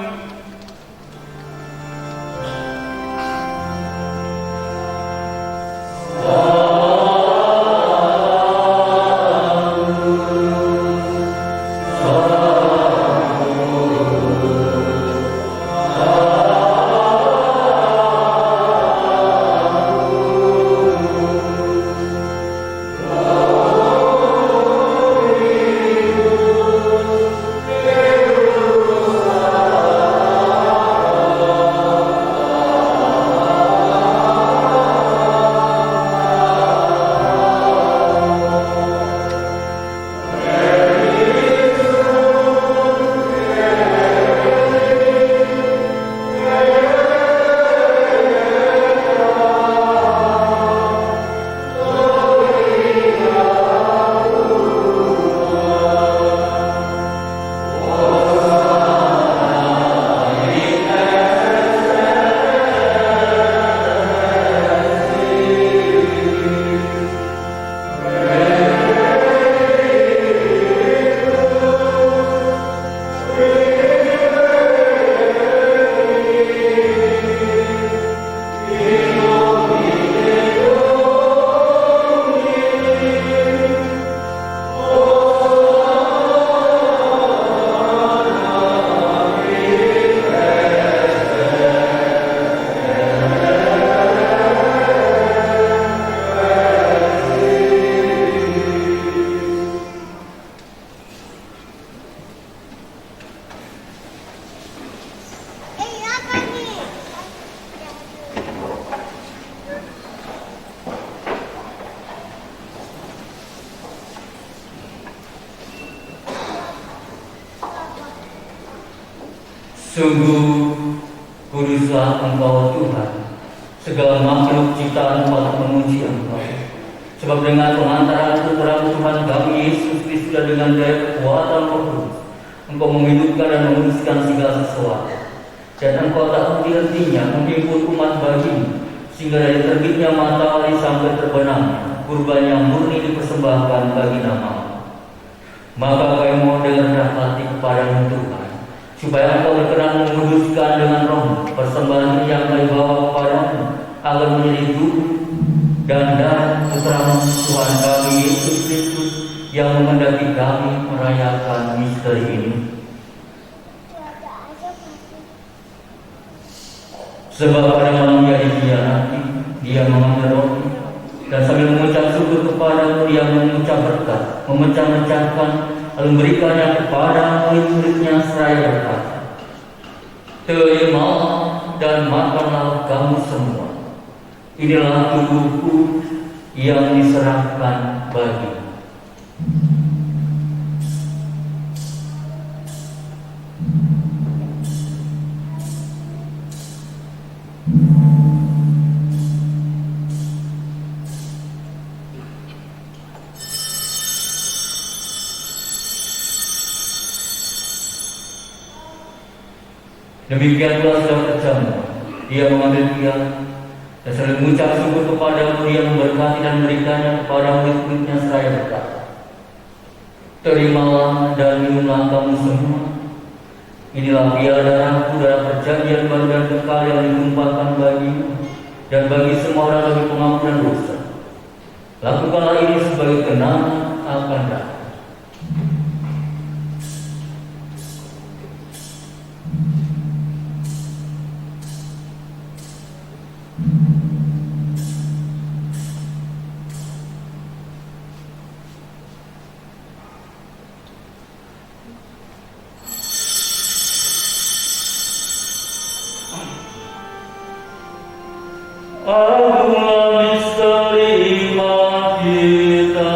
Sungguh kuduslah Engkau Tuhan, segala makhluk ciptaan patut memuji Engkau. Sebab dengan pengantaran Putra Tuhan kami Yesus Kristus dan dengan daya kekuatan Roh Kudus, Engkau menghidupkan dan menguruskan segala sesuatu. Dan Engkau tak henti-hentinya menghimpun umat bagimu, sehingga dari terbitnya matahari sampai terbenamnya, kurban yang murni dipersembahkan bagi nama. Maka kami mohon dengan rendah hati supaya Engkau berkenan menguduskan dengan roh persembahan yang kami bawa kepadamu, agar menjadi tubuh dan darah putra Tuhan kami Yesus Kristus yang mengendaki kami merayakan misteri ini. Sebab pada malam Dia dikhianati, Dia mengambil roti dan sambil mengucap syukur kepadamu, Dia mengucap berkat, memecah-mecahkan, lalu memberikannya kepada murid-muridnya seraya berkata, "Terimalah dan makanlah kamu semua. Inilah tubuhku yang diserahkan bagimu." Demikian pula sudah terjamu, Dia mengambil piala dan sambil mengucap syukur kepadamu, Dia memberkati dan memberikannya kepada murid-muridnya seraya berkata, "Terimalah dan minumlah kamu semua. Inilah piala darahku dalam perjanjian baru dan kekal yang ditumpahkan bagimu dan bagi semua orang bagi pengampunan dosa. Lakukanlah ini sebagai kenangan akan aku." Agunglah misteri iman kita.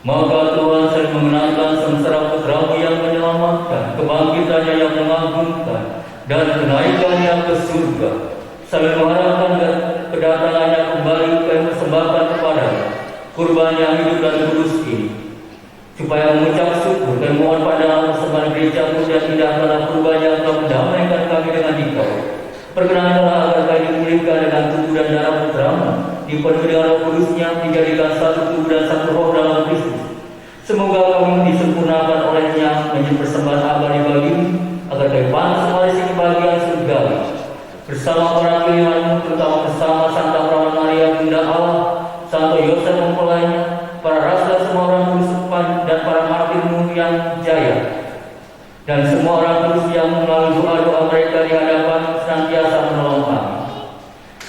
Maka Tuhan sering mengenangkan sengsara putramu yang menyelamatkan, kebangkitannya yang mengagumkan, dan kenaikannya ke surga, sambil mengharapkan kedatangannya kembali ke persembahkan kepadanya kurban yang hidup dan kudus ini, supaya mengucap syukur dan mohon pada persembahan gerejamu dan indahkanlah kurban yang telah mendamaikan kami dengan Dikau. Perkenankanlah agar kami dipulihkan dengan tubuh dan darah putramu, dipenuhi dengan Roh Kudusnya, dijadikan satu tubuh dan satu roh dalam Kristus. Semoga kami disempurnakan olehnya menjadi persembahan abadi bagimu, agar kami pantas mewarisi kebahagiaan surgawi bersama orang pilihanmu, terutama bersama Santa Perawan Maria Bunda Allah, Santo Yosef mempelainya, para rasul dan semua orang kudus dan para martirmu yang jaya, dan semua orang kudus yang melalui doa-doa mereka di hadapan senantiasa menolong kami.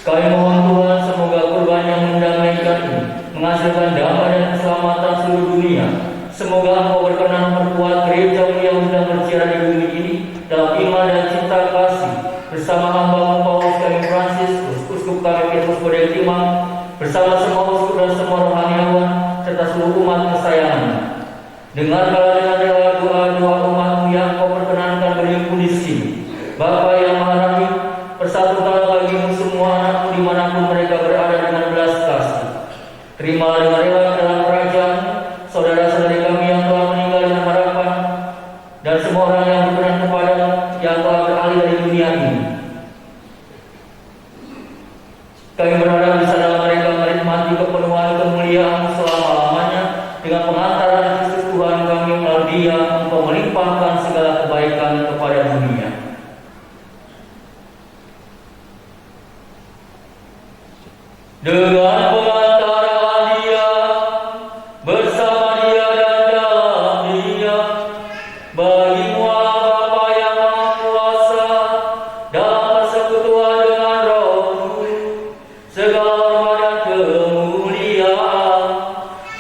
Kami mohon Tuhan, semoga kurban yang mendamaikan ini menghasilkan damai dan keselamatan seluruh dunia. Semoga Engkau berkenan memperkuat gereja-Mu yang sedang berjalan di bumi ini dalam iman dan cinta kasih, bersama hamba-Mu Paulus kami Fransiskus, uskup kami Petrus Bodekimang, bersama semua uskup dan semua rohaniawan serta seluruh umat kesayangan. Dengarlah dengan rela doa-doa umat-Mu yang Kau perkenankan berhimpun di sini. Bapa yang Maha Rahim, persatukanlah bagimu semua anak-Mu dimanapun mereka berada dengan belas kasih. Terimalah dengan rela dalam kerajaan saudara-saudari kami yang telah meninggal dengan harapan, dan semua orang yang berkenan kepada-Mu yang telah beralih dari dunia ini. Kami berharap bisa dalam mereka menikmati kepenuhan kemuliaan-Mu selama-lamanya dengan pengantaran Kristus Tuhan kami, melalui Dia Engkau melimpahkan segala kebaikan kepada dunia. Dengan pengantaran Dia, bersama Dia dan dalam Dia, bagi-Mu Allah Bapa yang Maha Kuasa, dalam persekutuan dengan Roh-Mu, segala hormat dan kemuliaan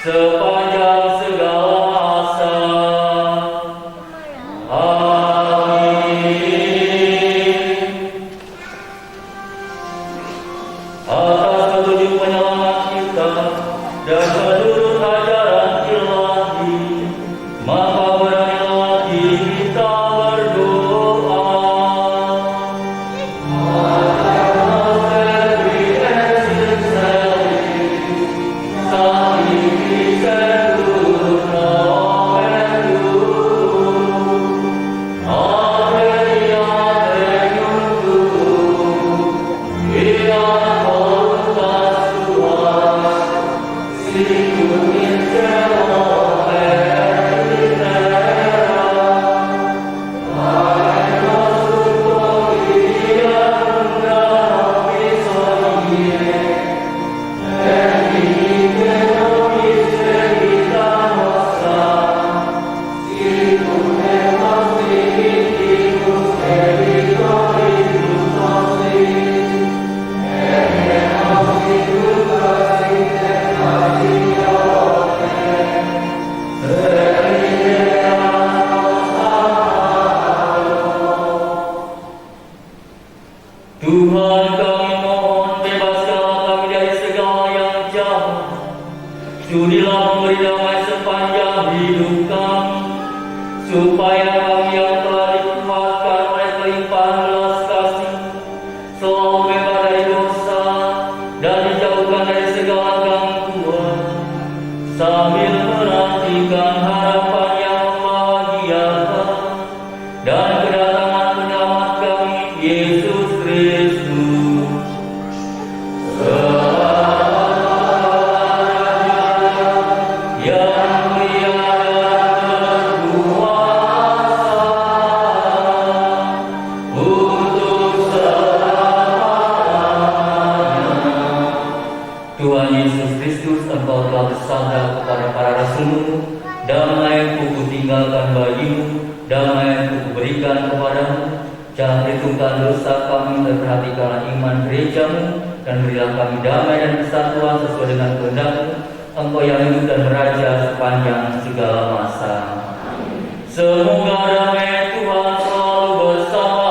sepanjang segala masa. Amin. atas petunjuk penyelamat kita dan seluruh ajaran ilahi, maka beranilah kita berdoa. Tuhan, kami mohon, bebaskanlah kami dari segala yang jahat. Sudilah memberi damai sepanjang hidup kami, supaya kami yang telah dikuatkan oleh kelimpahan belas kasih selalu bebas dari dosa dan dijauhkan dari segala gangguan, sambil menantikan harapan yang membahagiakan dan kedatangan penyelamat kami, Yesus Kristus. Yang mulia dan berkuasa untuk selamanya. Tuhan Yesus Kristus, Engkau telah bersabda kepada para rasul-Mu, damai-Ku kutinggalkan bagimu, damai-Ku kuberikan kepadamu. Jangan perhitungkan dosa kami, perhatikanlah iman gereja-Mu, dan berilah kami damai dan persatuan sesuai dengan kehendak-Mu, Engkau yang hidup dan beraja sepanjang segala masa. Semoga damai Tuhan selalu bersamamu.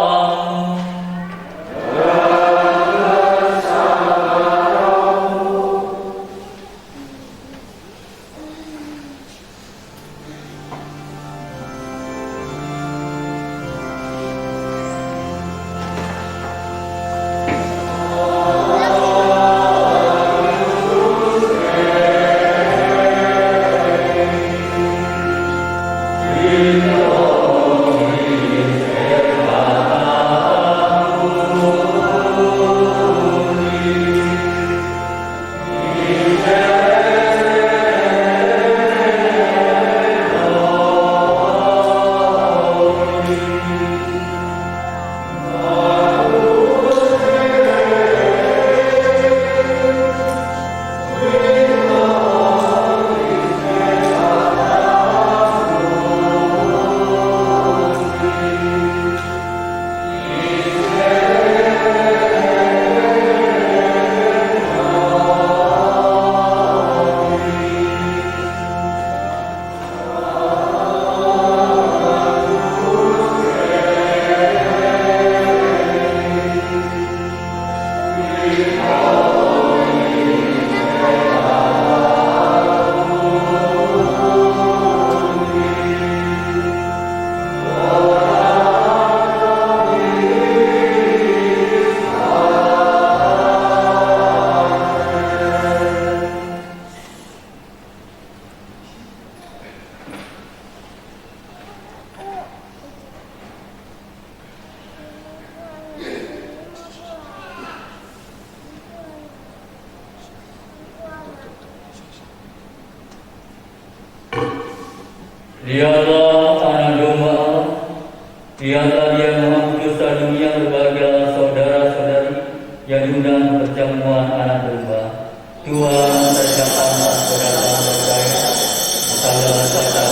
Dialah anak domba Allah, dialah Dia menghapus dosa dunia. Berbahagialah saudara-saudari yang diundang ke perjamuan anak domba. Tuhan sertakanlah saudara percaya, segala serta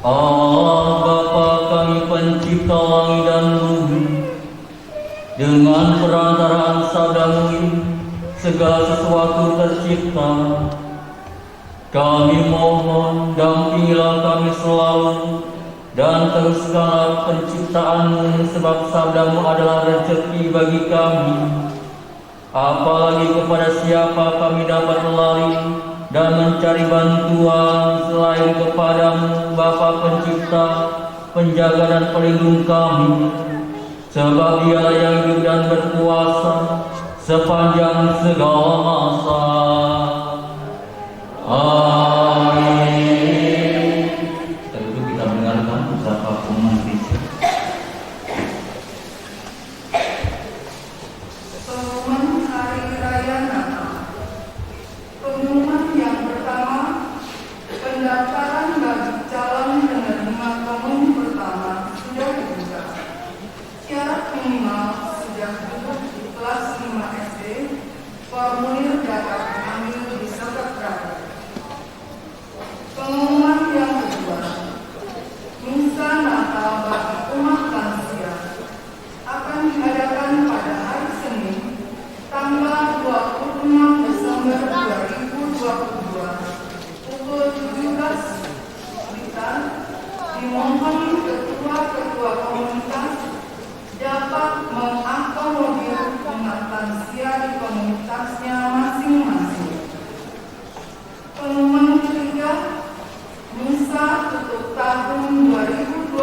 Allah Bapa kami pencipta langit dan bumi, dengan perantaraan sabdamu ini segala sesuatu tercipta. Kami mohon dampingilah kami selalu dan teruskanlah penciptaanmu, sebab sabdamu adalah rezeki bagi kami. Apalagi kepada siapa kami dapat lari dan mencari bantuan selain kepadamu, Bapa Pencipta, Penjaga dan Pelindung kami, sebab Dialah yang hidup dan berkuasa sepanjang segala masa. Amin. Tentu kita mendengarkan beberapa pengumuman gereja. Pengumuman Hari Raya Natal. Pengumuman yang pertama, pendaftaran bagi calon penerima komun pertama sudah dibuka. Syarat minimal sudah duduk di kelas 5 SD. Formulir dapat diambil di sekretariat. Pengumuman yang kedua, misa Natal bagi umat lansia akan diadakan pada hari Senin, tanggal 26 Desember 2022, pukul 17 WITA. Dimohon ketua-ketua komunitas dapat mengakomodir umat lansia di komunitasnya masing-masing. Pengumuman ketiga, misa tutup tahun 2022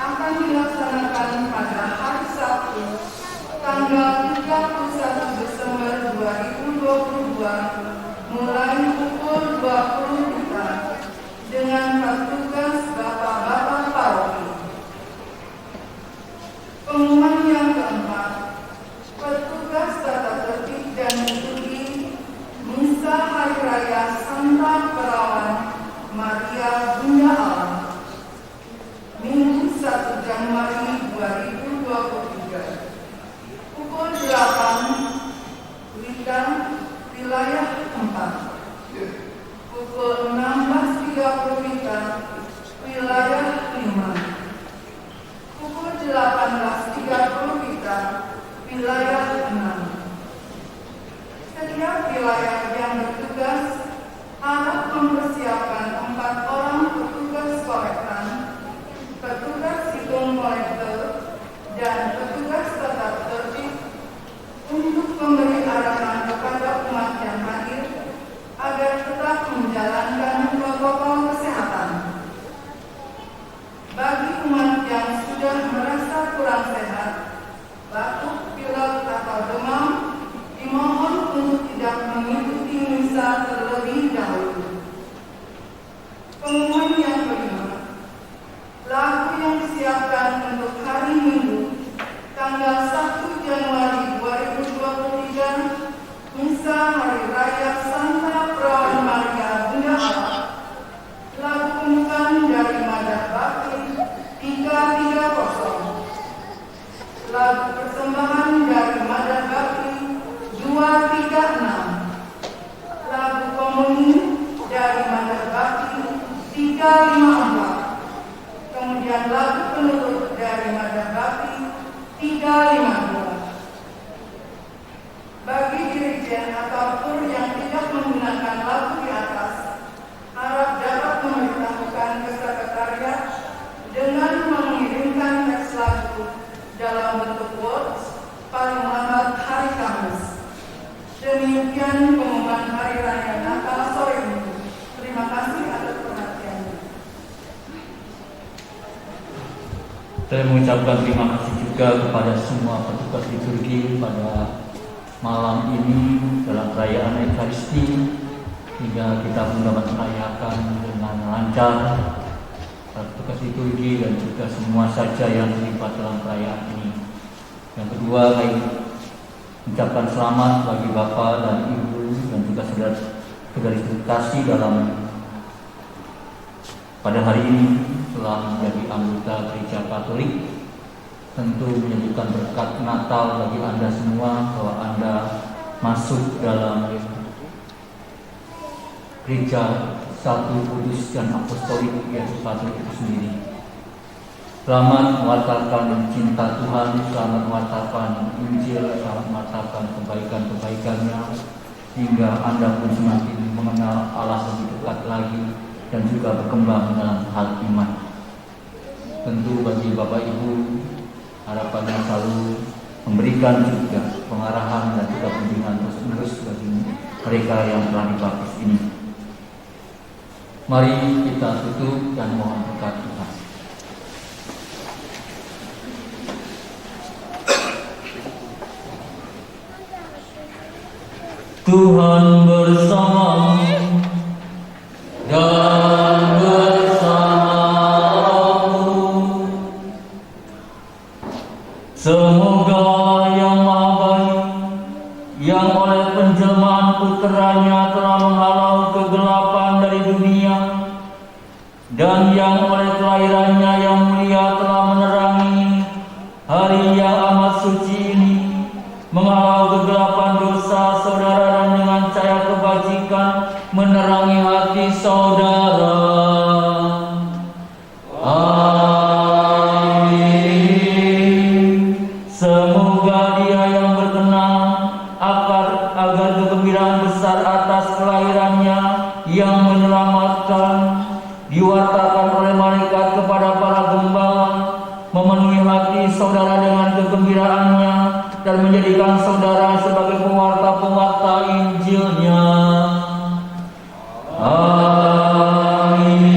akan dilaksanakan pada hari Sabtu, tanggal 31 Desember 2022, mulai pukul 20 WITA dengan petugas bapak-bapak paroki. Pengumuman yang keempat, petugas tata tertib dan liturgi misa Hari Raya Santa Perawan Maria Bunda Allah, Minggu 1 Januari 2023, pukul 8 WITA wilayah 4, pukul 16.30 WITA wilayah 5, pukul 18.30 WITA wilayah 6. Setiap wilayah yang bertugas harus mempersiapkan 4 orang petugas kolektan, petugas hitung kolektor, dan petugas tata tertib untuk memberi arahan kepada umat yang hadir agar tetap menjalankan protokol kesehatan. Bagi umat yang sudah merasa kurang sehat, batuk, pilek, atau demam, dimohon untuk tidak mengikuti misa terlebih dahulu. Pengumuman yang kelima, lagu yang disiapkan untuk hari Minggu, tanggal 1 Januari 2023, misa Hari Raya Santa Perawan Maria Bunda Allah. Lagu pembukaan dari Madang Bakti 330. Lagu persembahan dari Madang Bakti 236. Lagu komuni dari Madang Bakti 354. Kemudian lagu penutup dari Madang Bakti 352. Bagi dirijen atau kur yang tidak menggunakan lagu di atas, harap dapat memberitahukan ke sekretariat dengan mengirimkan teks lagu dalam bentuk Word paling lambat hari Kamis. Demikian pengumuman Hari Raya Natal sore ini. Terima kasih atas perhatiannya. Saya mengucapkan terima kasih juga kepada semua petugas liturgi pada malam ini dalam perayaan Ekaristi, hingga kita pun dapat merayakan dengan lancar, petugas liturgi dan juga semua saja yang terlibat dalam perayaan ini. Yang kedua, saya mengucapkan selamat bagi Bapak dan Ibu dan juga saudara-saudari kasih dalam pada hari ini telah menjadi anggota Gereja Katolik. Tentu menyebutkan berkat Natal bagi Anda semua bahwa Anda masuk dalam gereja satu, kudus dan apostolik, yaitu satu itu sendiri. Selamat mewartakan cinta Tuhan, selamat mewartakan Injil, selamat mewartakan kebaikan-kebaikannya, hingga Anda pun semakin mengenal Allah lebih dekat lagi dan juga berkembang dalam hal iman. Tentu bagi Bapak Ibu, harapannya selalu memberikan juga pengarahan dan juga bimbingan terus-menerus bagi mereka yang telah dibaptis ini. Mari kita tutup dan mohon berkat Tuhan. Tuhan bersamamu dan bersamamu. Semoga Yang Maha Baik, yang oleh penjelmaan putranya telah menghalau kegelapan dari dunia, dan yang oleh kelahirannya yang mulia telah menerangi hari yang amat suci ini, menghalau kegelapan dosa saudara dan dengan cahaya kebajikan menerangi hati saudara. Amin. Semoga Dia yang berkenan agar kegembiraan besar atas kelahirannya yang menyelamatkan diwartakan oleh malaikat kepada para gembala, memenuhi hati saudara dengan kegembiraannya dan menjadikan saudara sebagai pewarta-pewarta Injilnya. Amin.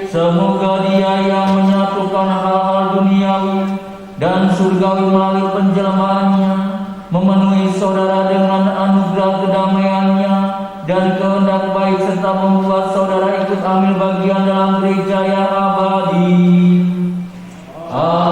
Semoga Dia yang menyatukan hal-hal duniawi dan surgawi melalui penjelmaannya, memenuhi saudara dengan anugerah kedamaiannya dan kehendak baik, serta membuat saudara ikut ambil bagian dalam gereja yang abadi. Amin.